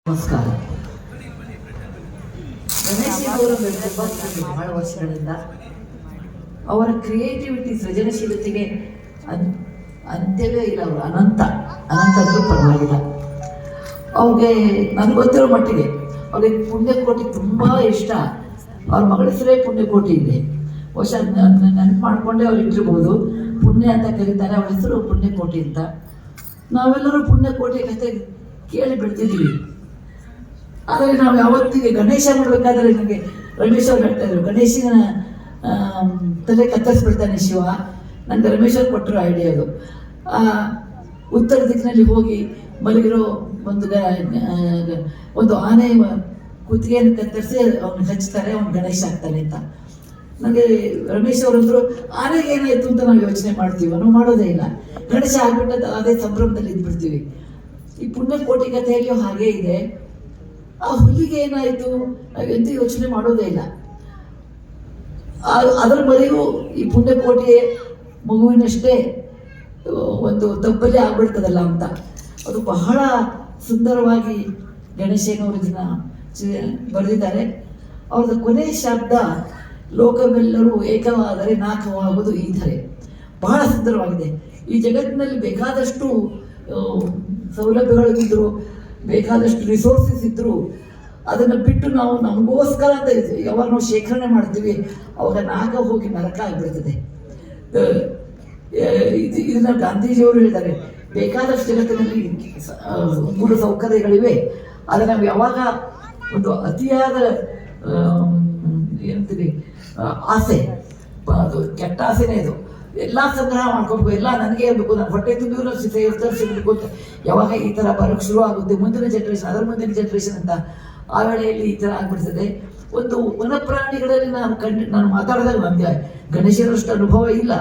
ನಮಸ್ಕಾರ. ಗಣೇಶನವರು ಬಹಳ ವರ್ಷಗಳಿಂದ ಅವರ ಕ್ರಿಯೇಟಿವಿಟಿ ಸೃಜನಶೀಲತೆಗೆ ಅಂತ್ಯವೇ ಇಲ್ಲ. ಅವರು ಅನಂತ ಅಂದ್ರೂ ಪರವಾಗಿಲ್ಲ. ಅವ್ರಿಗೆ ನನಗೆ ಗೊತ್ತಿರೋ ಮಟ್ಟಿಗೆ ಅವ್ರಿಗೆ ಪುಣ್ಯಕೋಟಿ ತುಂಬ ಇಷ್ಟ. ಅವ್ರ ಮಗಳ ಹೆಸರೇ ಪುಣ್ಯಕೋಟಿ ಇದೆ. ಬಹುಶಃ ನೆನಪು ಮಾಡಿಕೊಂಡೇ ಅವ್ರು ಇಟ್ಟಿರ್ಬೋದು. ಪುಣ್ಯ ಅಂತ ಕರೀತಾರೆ, ಅವಳ ಹೆಸರು ಪುಣ್ಯಕೋಟಿ ಅಂತ. ನಾವೆಲ್ಲರೂ ಪುಣ್ಯಕೋಟಿ ಕತೆ ಕೇಳಿ ಬಿಡ್ತಿದ್ದೀವಿ. ಆದರೆ ನಾವು ಯಾವತ್ತಿಗೆ ಗಣೇಶ ಮಾಡಬೇಕಾದ್ರೆ ನನಗೆ ರಮೇಶ್ ಅವ್ರು ಹೇಳ್ತಾ ಇದ್ರು, ಗಣೇಶನ ತಲೆ ಕತ್ತರಿಸ್ಬಿಡ್ತಾನೆ ಶಿವ. ನನಗೆ ರಮೇಶ್ ಅವ್ರು ಕೊಟ್ಟರು ಐಡಿಯಾ. ಅದು ಉತ್ತರ ದಿಕ್ಕಿನಲ್ಲಿ ಹೋಗಿ ಮಲಗಿರೋ ಒಂದು ಆನೆ ಕುತ್ತಿಗೆಯನ್ನು ಕತ್ತರಿಸಿ ಅವ್ನು ಹಚ್ತಾರೆ, ಅವ್ನು ಗಣೇಶ ಆಗ್ತಾನೆ ಅಂತ. ನನಗೆ ರಮೇಶ್ ಅವರಂದ್ರು, ಆನೆಗೆ ಏನಾಯ್ತು ಅಂತ ನಾವು ಯೋಚನೆ ಮಾಡ್ತೀವಿ, ನಾವು ಮಾಡೋದೇ ಇಲ್ಲ. ಗಣೇಶ ಆಗ್ಬಿಟ್ಟು ಅದೇ ಸಂಭ್ರಮದಲ್ಲಿ ಇದ್ಬಿಡ್ತೀವಿ. ಈ ಪುಣ್ಯಕೋಟಿ ಕಥೆಯಲ್ಲಿಯೂ ಹಾಗೇ ಇದೆ. ಆ ಹುಲಿಗೆ ಏನಾಯಿತು ನಾವೆಂತೂ ಯೋಚನೆ ಮಾಡೋದೇ ಇಲ್ಲ. ಅದರ ಬರೆಗೂ ಈ ಪುಣ್ಯಕೋಟೆಯೇ ಮಗುವಿನಷ್ಟೇ ಒಂದು ತಪ್ಪಲ್ಲಿ ಆಗ್ಬಿಡ್ತದಲ್ಲ ಅಂತ. ಅದು ಬಹಳ ಸುಂದರವಾಗಿ ಗಣೇಶನವರು ಬರೆದಿದ್ದಾರೆ. ಅವ್ರದ್ದು ಕೊನೆಯ ಶಬ್ದ ಲೋಕವೆಲ್ಲರೂ ಏಕವಾದರೆ ನಾಕವಾಗುವುದು ಈ ಥರ ಬಹಳ ಸುಂದರವಾಗಿದೆ. ಈ ಜಗತ್ತಿನಲ್ಲಿ ಬೇಕಾದಷ್ಟು ಸೌಲಭ್ಯಗಳು ಇದ್ದರು, ಬೇಕಾದಷ್ಟು ರಿಸೋರ್ಸಸ್ ಇದ್ದರು, ಅದನ್ನು ಬಿಟ್ಟು ನಾವು ನಮಗೋಸ್ಕರ ಅಂತ ಯಾವಾಗ ನಾವು ಶೇಖರಣೆ ಮಾಡ್ತೀವಿ ಅವಾಗ ನಾಗ ಹೋಗಿ ನರಕ ಆಗಿಬಿಡ್ತದೆ. ಇದನ್ನ ಗಾಂಧೀಜಿಯವರು ಹೇಳಿದ್ದಾರೆ, ಬೇಕಾದಷ್ಟು ಜಗತ್ತಿನಲ್ಲಿ ಮೂಲ ಸೌಕರ್ಯಗಳಿವೆ, ಆದರೆ ನಾವು ಯಾವಾಗ ಒಂದು ಅತಿಯಾದ ಏನಂತೀವಿ ಆಸೆ, ಅದು ಕೆಟ್ಟ ಆಸೆನೇ ಇದು. ಎಲ್ಲ ಸಂಗ್ರಹ ಮಾಡ್ಕೋಬೇಕು, ಎಲ್ಲ ನನಗೆ ಇರಬೇಕು, ನಾನು ಹೊಟ್ಟೆ ತುಂಬಿದ್ರು ಸಿಗಬೇಕು ಅಂತ ಯಾವಾಗ ಈ ಥರ ಬರೋಕ್ಕೆ ಶುರು ಆಗುತ್ತೆ, ಮುಂದಿನ ಜನ್ರೇಷನ್ ಅದರ ಮುಂದಿನ ಜನ್ರೇಷನ್ ಅಂತ ಆ ವೇಳೆಯಲ್ಲಿ ಈ ಥರ ಆಗ್ಬಿಡ್ತದೆ. ಒಂದು ವನಪ್ರಾಣಿಗಳಲ್ಲಿ ನಾನು ಮಾತಾಡಿದಾಗ ನನಗೆ ಗಣೇಶನಷ್ಟು ಅನುಭವ ಇಲ್ಲ.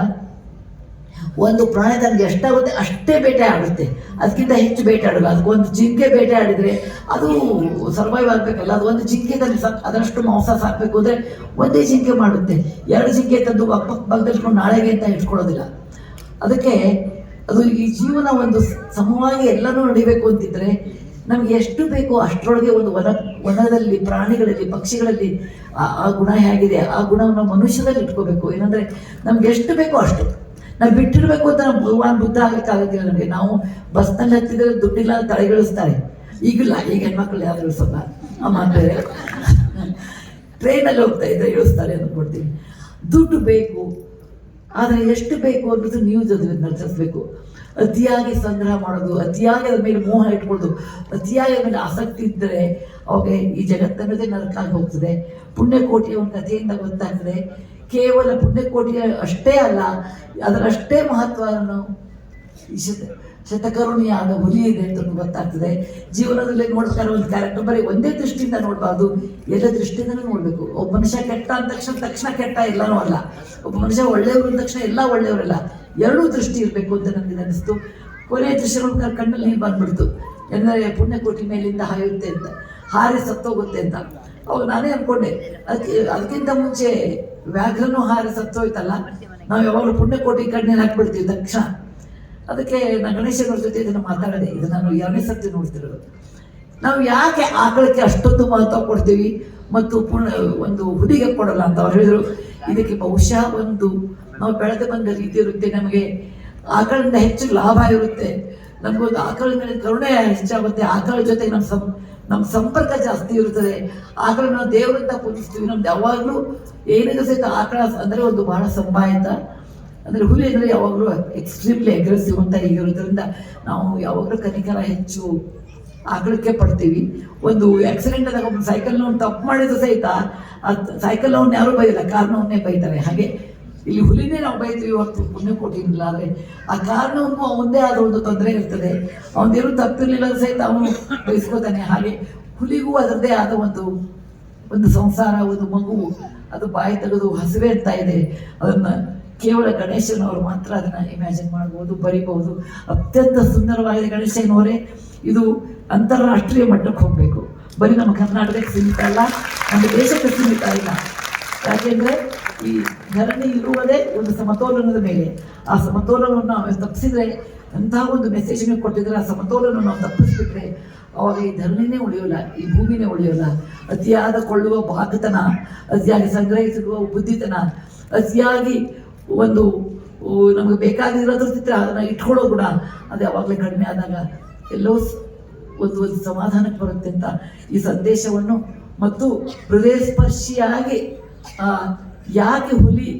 ಒಂದು ಪ್ರಾಣಿ ನನಗೆ ಎಷ್ಟಾಗುತ್ತೆ ಅಷ್ಟೇ ಬೇಟೆ ಆಡುತ್ತೆ, ಅದಕ್ಕಿಂತ ಹೆಚ್ಚು ಬೇಟೆ ಆಡಲ್ಲ. ಅದಕ್ಕೊಂದು ಜಿಂಕೆ ಬೇಟೆ ಆಡಿದರೆ ಅದು ಸರ್ವೈವ್ ಆಗಬೇಕಲ್ಲ. ಅದು ಒಂದು ಜಿಂಕೆದಲ್ಲಿ ಅದಷ್ಟು ಮಾಂಸ ಸಾಕಬೇಕು ಅಂದರೆ ಒಂದೇ ಜಿಂಕೆ ಮಾಡುತ್ತೆ. ಎರಡು ಜಿಂಕೆ ತಂದು ಬಗ್ದಲ್ಕೊಂಡು ನಾಳೆಗೆ ಅಂತ ಇಟ್ಕೊಳ್ಳೋದಿಲ್ಲ. ಅದಕ್ಕೆ ಅದು ಈ ಜೀವನ ಒಂದು ಸಮವಾಗಿ ಎಲ್ಲನೂ ನಡಿಬೇಕು ಅಂತಿದ್ರೆ ನಮಗೆ ಎಷ್ಟು ಬೇಕೋ ಅಷ್ಟರೊಳಗೆ ಒಂದು ವನದಲ್ಲಿ ಪ್ರಾಣಿಗಳಲ್ಲಿ ಪಕ್ಷಿಗಳಲ್ಲಿ ಆ ಗುಣ ಹೇಗಿದೆ ಆ ಗುಣವನ್ನು ಮನುಷ್ಯರಲ್ಲಿ ಇಟ್ಕೋಬೇಕು. ಏನಂದರೆ ನಮ್ಗೆ ಎಷ್ಟು ಬೇಕೋ ಅಷ್ಟು ನಾವು ಬಿಟ್ಟಿರಬೇಕು ಅಂತ ನಾವು ಭಗವಾನ್ ಬುದ್ಧ ಆಗಲಿಕ್ಕಾಗೋದಿಲ್ಲ. ನಮಗೆ ನಾವು ಬಸ್ನಲ್ಲಿ ಹತ್ತಿದ್ರೆ ದುಡ್ಡಿಲ್ಲ ತಡೆಗಳಿಸ್ತಾರೆ. ಈಗಿಲ್ಲ, ಈಗ ಹೆಣ್ಮಕ್ಳು ಯಾರು ಇಳಿಸೋಲ್ಲ, ಆ ಮಾತಾಡಿ ಟ್ರೈನಲ್ಲಿ ಹೋಗ್ತಾ ಇದ್ರೆ ಇಳಿಸ್ತಾರೆ ಅಂದ್ಕೊಡ್ತೀವಿ. ದುಡ್ಡು ಬೇಕು, ಆದರೆ ಎಷ್ಟು ಬೇಕು ಅನ್ನೋದು ನೀವು ಜೊತೆ ನರ್ಚಿಸ್ಬೇಕು. ಅತಿಯಾಗಿ ಸಂಗ್ರಹ ಮಾಡೋದು, ಅತಿಯಾಗಿ ಅದ್ರ ಮೇಲೆ ಮೋಹ ಇಟ್ಕೊಳ್ಳೋದು, ಅತಿಯಾಗಿ ಅದ್ರ ಮೇಲೆ ಆಸಕ್ತಿ ಇದ್ದರೆ ಅವಾಗ ಈ ಜಗತ್ತನ್ನೋದೇ ನರಕಾಗಿ ಹೋಗ್ತದೆ. ಪುಣ್ಯಕೋಟಿಯ ಒಂದು ಕಥೆಯಿಂದ ಗೊತ್ತಾಗ್ತದೆ, ಕೇವಲ ಪುಣ್ಯಕೋಟಿಯ ಅಷ್ಟೇ ಅಲ್ಲ, ಅದರಷ್ಟೇ ಮಹತ್ವವನ್ನು ಶತಕರುಣಿಯಾದ ಹುಲಿ ಇದೆ ಅಂತ ಗೊತ್ತಾಗ್ತದೆ. ಜೀವನದಲ್ಲಿ ನೋಡ್ತಾರೆ ಒಂದು ಕ್ಯಾರೆಕ್ಟರ್ ಬರೀ ಒಂದೇ ದೃಷ್ಟಿಯಿಂದ ನೋಡಬಾರ್ದು, ಎಲ್ಲ ದೃಷ್ಟಿಯಿಂದಲೂ ನೋಡಬೇಕು. ಒಬ್ಬ ಮನುಷ್ಯ ಕೆಟ್ಟ ಅಂದ ತಕ್ಷಣ ಕೆಟ್ಟ ಎಲ್ಲನೂ ಅಲ್ಲ, ಒಬ್ಬ ಮನುಷ್ಯ ಒಳ್ಳೆಯವರು ಅಂದ ತಕ್ಷಣ ಎಲ್ಲ ಒಳ್ಳೆಯವರಲ್ಲ, ಎರಡೂ ದೃಷ್ಟಿ ಇರಬೇಕು ಅಂತ ನನಗೆ ಅನಿಸ್ತು. ಕೊನೆಯ ದೃಶ್ಯಗಳು ಕಣ್ಣಲ್ಲಿ ನೀರು ಬಂದ್ಬಿಡ್ತು. ಎಂದರೆ ಪುಣ್ಯಕೋಟಿ ಮೇಲಿಂದ ಹಾಯುತ್ತೆ ಅಂತ, ಹಾರಿ ಸತ್ತೋಗುತ್ತೆ ಅಂತ. ಅವಾಗ ನಾನೇ ಅಂದ್ಕೊಂಡೆ, ಅದಕ್ಕಿಂತ ಮುಂಚೆ ವ್ಯಾಘ್ರನೂ ಹಾರಿ ಸತ್ತೋಯ್ತಲ್ಲ, ನಾವು ಯಾವಾಗಲೂ ಪುಣ್ಯಕೋಟಿ ಕಣ್ಣಲ್ಲಿ ಹಾಕ್ಬಿಡ್ತೀವಿ ತಕ್ಷಣ. ಅದಕ್ಕೆ ನಾನು ಗಣೇಶನವ್ರ ಜೊತೆ ಇದನ್ನು ಮಾತಾಡಿದೆ. ಇದು ನಾನು 2ನೇ ಸರ್ತಿ ನೋಡ್ತಿರೋದು. ನಾವು ಯಾಕೆ ಆಕಳಕ್ಕೆ ಅಷ್ಟೊಂದು ಮಹತ್ವ ಕೊಡ್ತೀವಿ ಮತ್ತು ಒಂದು ಹುಲಿಗೆ ಕೊಡಲ್ಲ ಅಂತ ಅವ್ರು ಹೇಳಿದರು. ಇದಕ್ಕೆ ಬಹುಶಃ ಒಂದು ನಾವು ಬೆಳೆದು ಬಂದ ರೀತಿ ಇರುತ್ತೆ, ನಮಗೆ ಆಕಳಿಂದ ಹೆಚ್ಚು ಲಾಭ ಇರುತ್ತೆ, ನಮಗೊಂದು ಆಕಳ ಮೇಲೆ ಕರುಣೆ ಹೆಚ್ಚಾಗುತ್ತೆ, ಆಕಳ ಜೊತೆಗೆ ನಮ್ಮ ಸಂಪರ್ಕ ಜಾಸ್ತಿ ಇರುತ್ತದೆ. ಆಕಳನ್ನ ನಾವು ದೇವರಿಂದ ಪೂಜಿಸ್ತೀವಿ. ನಮ್ದು ಯಾವಾಗಲೂ ಏನಿದೆ ಸಹಿತ ಆಕಳ ಅಂದರೆ ಒಂದು ಬಹಳ ಸಂಭಾಯಿತ. ಅಂದರೆ ಹುಲಿ ಅಂದರೆ ಯಾವಾಗಲೂ ಎಕ್ಸ್ಟ್ರೀಮ್ಲಿ ಅಗ್ರೆಸಿವ್ ಅಂತ ಇರೋದ್ರಿಂದ ನಾವು ಯಾವಾಗಲೂ ಕನಿಕರ ಹೆಚ್ಚು ಆಕಳಕ್ಕೆ ಪಡ್ತೀವಿ. ಒಂದು ಆಕ್ಸಿಡೆಂಟ್ ಆದಾಗ ಒಬ್ಬರು ಸೈಕಲ್ನವ್ನು ತಪ್ಪು ಮಾಡಿದ್ರು ಸಹಿತ ಆ ಸೈಕಲ್ನವ್ನು ಯಾರೂ ಬೈಯಲ್ಲ, ಕಾರ್ನವನ್ನೇ ಬೈತಾರೆ. ಹಾಗೆ ಇಲ್ಲಿ ಹುಲಿನೇ ನಾವು ಬೈತೀವಿ ಹೊರತು ಪುಣ್ಯಕೋಟಿ ಇಲ್ಲ. ಆದರೆ ಆ ಕಾರಣವೂ ಅವನದೇ ಆದ ಒಂದು ತೊಂದರೆ ಇರ್ತದೆ, ಅವನದೇನು ತಪ್ಪಿರಲಿಲ್ಲ ಸಹಿತ ಅವನು ಬಯಸ್ಕೋತಾನೆ. ಹಾಗೆ ಹುಲಿಗೂ ಅದರದ್ದೇ ಆದ ಒಂದು ಸಂಸಾರ, ಒಂದು ಮಗು, ಅದು ಬಾಯಿ ತೆಗೆದು ಹಸಿವೆ ಅಂತ ಇದೆ. ಅದನ್ನು ಕೇವಲ ಗಣೇಶನವರು ಮಾತ್ರ ಅದನ್ನು ಇಮ್ಯಾಜಿನ್ ಮಾಡ್ಬೋದು, ಬರಿಬಹುದು. ಅತ್ಯಂತ ಸುಂದರವಾಗಿದೆ ಗಣೇಶನವರೇ. ಇದು ಅಂತಾರಾಷ್ಟ್ರೀಯ ಮಟ್ಟಕ್ಕೆ ಹೋಗಬೇಕು, ಬರೀ ನಮ್ಮ ಕರ್ನಾಟಕಕ್ಕೆ ಸೀಮಿತ ಅಲ್ಲ, ನಮ್ಮ ದೇಶಕ್ಕೆ ಸೀಮಿತ ಇಲ್ಲ. ಯಾಕೆಂದರೆ ಈ ಧರಣಿ ಇರುವುದೇ ಒಂದು ಸಮತೋಲನದ ಮೇಲೆ. ಆ ಸಮತೋಲನವನ್ನು ನಾವು ತಪ್ಪಿಸಿದ್ರೆ ಅಂತಹ ಒಂದು ಮೆಸೇಜನ್ನು ಕೊಟ್ಟಿದ್ರೆ, ಆ ಸಮತೋಲನ ನಾವು ತಪ್ಪಿಸ್ಬಿಟ್ರೆ ಅವಾಗ ಈ ಧರಣಿನೇ ಉಳಿಯೋಲ್ಲ, ಈ ಭೂಮಿನೇ ಉಳಿಯೋಲ್ಲ. ಅತಿಯಾದ ಕೊಳ್ಳುವ ಬಾಕತನ, ಅತಿಯಾಗಿ ಸಂಗ್ರಹಿಸಿರುವ ಬುದ್ಧಿತನ, ಅತಿಯಾಗಿ ಒಂದು ನಮಗೆ ಬೇಕಾಗಿರೋದ್ರ ಅದನ್ನು ಇಟ್ಕೊಳ್ಳೋ ಗುಣ, ಅದು ಯಾವಾಗಲೇ ಕಡಿಮೆ ಆದಾಗ ಎಲ್ಲೋ ಒಂದು ಸಮಾಧಾನಕ್ಕೆ ಬರುತ್ತೆ ಅಂತ ಈ ಸಂದೇಶವನ್ನು ಮತ್ತು ಹೃದಯ ಸ್ಪರ್ಶಿಯಾಗಿ ಯಾಕೆ ಹುಲಿ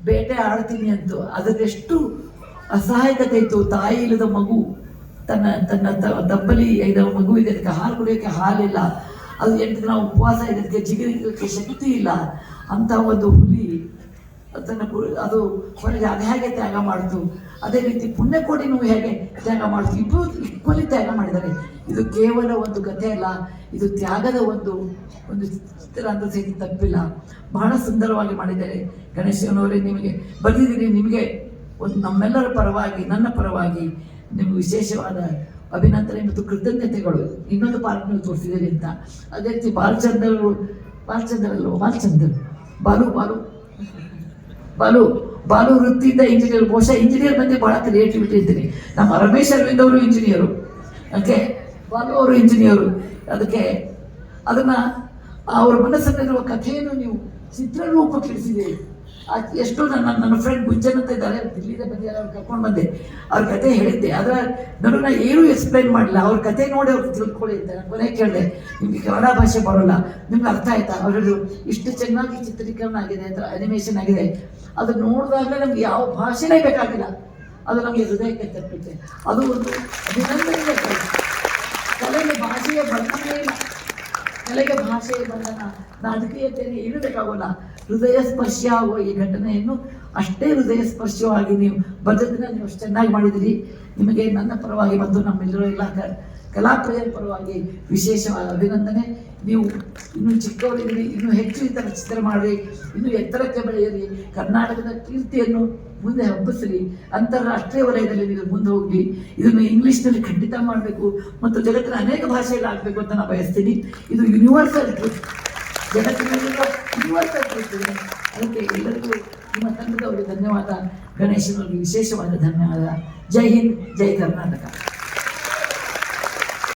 ಬೇಟೆ ಆಡ್ತೀನಿ ಅಂತೂ ಅದರೆಷ್ಟು ಅಸಹಾಯಕತೆ ಇತ್ತು. ತಾಯಿ ಇಲ್ಲದ ಮಗು ತನ್ನ ದಬ್ಬಲಿ ಐದ ಮಗು ಇದೆ, ಅದಕ್ಕೆ ಹಾಲು ಕುಡಿಯೋಕ್ಕೆ ಹಾಲಿಲ್ಲ, ಅದು 8 ದಿನ ಉಪವಾಸ ಇದೆ, ಅದಕ್ಕೆ ಜಿಗಿಲಿಕ್ಕೆ ಶಕ್ತಿ ಇಲ್ಲ ಅಂತ ಒಂದು ಹುಲಿ ಅದನ್ನು ಅದು ಕೊನೆಗೆ ಅದು ಹೇಗೆ ತ್ಯಾಗ ಮಾಡ್ತು, ಅದೇ ರೀತಿ ಪುಣ್ಯಕೋಟಿನೂ ಹೇಗೆ ತ್ಯಾಗ ಮಾಡ್ತು, ಇಬ್ಬರು ಈಕ್ವಲಿ ತ್ಯಾಗ ಮಾಡಿದ್ದಾರೆ. ಇದು ಕೇವಲ ಒಂದು ಕಥೆ ಅಲ್ಲ, ಇದು ತ್ಯಾಗದ ಒಂದು ಚಿತ್ರ ಅಂತ ಸಹಿತ ತಪ್ಪಿಲ್ಲ. ಬಹಳ ಸುಂದರವಾಗಿ ಮಾಡಿದ್ದಾರೆ ಗಣೇಶನವರೇ. ನಿಮಗೆ ಬರೆದಿದ್ದೀನಿ, ನಿಮಗೆ ಒಂದು ನಮ್ಮೆಲ್ಲರ ಪರವಾಗಿ, ನನ್ನ ಪರವಾಗಿ ನಿಮಗೆ ವಿಶೇಷವಾದ ಅಭಿನಂದನೆ ಮತ್ತು ಕೃತಜ್ಞತೆಗಳು. ಇನ್ನೊಂದು ಪಾರ್ಕ್ ನೀವು ತೋರಿಸಿದ್ದೀರಿ ಅಂತ. ಅದೇ ರೀತಿ ಬಾಲು ವೃತ್ತಿಯಿಂದ ಇಂಜಿನಿಯರ್, ಬಹುಶಃ ಇಂಜಿನಿಯರ್ ಬಗ್ಗೆ ಬಹಳ ಕ್ರಿಯೇಟಿವಿಟಿ ಇದ್ದೀನಿ. ನಮ್ಮ ರಮೇಶ್ ಅರವಿಂದ್ ಅವರು ಇಂಜಿನಿಯರು, ಓಕೆ, ಬಾಲು ಅವರು ಇಂಜಿನಿಯರು. ಅದಕ್ಕೆ ಅದನ್ನು ಅವ್ರ ಮನಸ್ಸಲ್ಲಿರುವ ಕಥೆಯನ್ನು ನೀವು ಚಿತ್ರರೂಪಕ್ಕಿಳಿಸಿದ್ದೀರಿ. ಎಷ್ಟು ನನ್ನ ಫ್ರೆಂಡ್ ಗುಂಜನ್ ಅಂತ ಇದ್ದಾರೆ, ದಿಲ್ಲಿಯಿಂದ ಬಂದಿದ್ದಾರೆ, ಅವ್ರು ಕರ್ಕೊಂಡು ಬಂದೆ, ಅವ್ರ ಕತೆ ಹೇಳಿದ್ದೆ. ಆದರೆ ನಾನು ಏನೂ ಎಕ್ಸ್ಪ್ಲೈನ್ ಮಾಡಲಿಲ್ಲ. ಅವ್ರ ಕತೆ ನೋಡಿ ಅವ್ರು ತಿಳ್ಕೊಳ್ಳಿ ಅಂತ ನಾನು ಕೊನೆ ಕೇಳಿದೆ, ನಿಮಗೆ ಕನ್ನಡ ಭಾಷೆ ಬರೋಲ್ಲ, ನಿಮ್ಗೆ ಅರ್ಥ ಆಯ್ತಾ? ಅವರು ಇಷ್ಟು ಚೆನ್ನಾಗಿ ಚಿತ್ರೀಕರಣ ಆಗಿದೆ ಅಥವಾ ಅನಿಮೇಷನ್ ಆಗಿದೆ, ಅದು ನೋಡಿದಾಗಲೇ ನಮ್ಗೆ ಯಾವ ಭಾಷೆನೇ ಬೇಕಾಗಿಲ್ಲ, ಅದು ನಮಗೆ ಹೃದಯಕ್ಕೆ ತಪ್ಪುತ್ತೆ. ಅದು ಒಂದು ಅಭಿನಂದನೆ. ಕಲೆಗೆ ಭಾಷೆಯ ಬಂಧನೇ ಇಲ್ಲ, ಕಲೆಗೆ ಭಾಷೆಯ ಬಂಧನ, ನಾಟಕೀಯತೆಯನ್ನು ಏನೂ ಬೇಕಾಗೋಲ್ಲ. ಹೃದಯ ಸ್ಪರ್ಶ ಆಗುವ ಈ ಘಟನೆಯನ್ನು ಅಷ್ಟೇ ಹೃದಯ ಸ್ಪರ್ಶವಾಗಿ ನೀವು ಬರೆದನ್ನ ನೀವು ಅಷ್ಟು ಚೆನ್ನಾಗಿ ಮಾಡಿದಿರಿ. ನಿಮಗೆ ನನ್ನ ಪರವಾಗಿ ಮತ್ತು ನಮ್ಮೆಲ್ಲರೂ ಎಲ್ಲ ಕಲಾಪ್ರಿಯರ ಪರವಾಗಿ ವಿಶೇಷವಾದ ಅಭಿನಂದನೆ. ನೀವು ಇನ್ನೂ ಚಿಕ್ಕವರಿದ್ದೀರಿ, ಇನ್ನೂ ಹೆಚ್ಚು ಈ ಥರ ಚಿತ್ರ ಮಾಡಿರಿ, ಇನ್ನೂ ಎತ್ತರಕ್ಕೆ ಬೆಳೆಯಿರಿ, ಕರ್ನಾಟಕದ ಕೀರ್ತಿಯನ್ನು ಮುಂದೆ ಹಬ್ಬಿಸ್ರಿ, ಅಂತಾರಾಷ್ಟ್ರೀಯ ವಲಯದಲ್ಲಿ ನೀವು ಮುಂದೆ ಹೋಗಿ ಇದನ್ನು ಇಂಗ್ಲೀಷ್ನಲ್ಲಿ ಖಂಡಿತ ಮಾಡಬೇಕು ಮತ್ತು ಜಗತ್ತಿನ ಅನೇಕ ಭಾಷೆಯಲ್ಲಿ ಆಗಬೇಕು ಅಂತ ನಾನು ಬಯಸ್ತೀನಿ. ಇದು ಯೂನಿವರ್ಸಲ್ ಟ್ರೂತ್, ಜಗತ್ತಿನಲ್ಲಿರುವ ಯೂನಿವರ್ಸಲ್ ಟ್ರೂತ್ ಇದೆ. ಅದಕ್ಕೆ ಎಲ್ಲರಿಗೂ ನಿಮ್ಮ ತಂಡದವರಿಗೆ ಧನ್ಯವಾದ, ಗಣೇಶನವರಿಗೆ ವಿಶೇಷವಾದ ಧನ್ಯವಾದ. ಜೈ ಹಿಂದ್, ಜೈ ಕರ್ನಾಟಕ.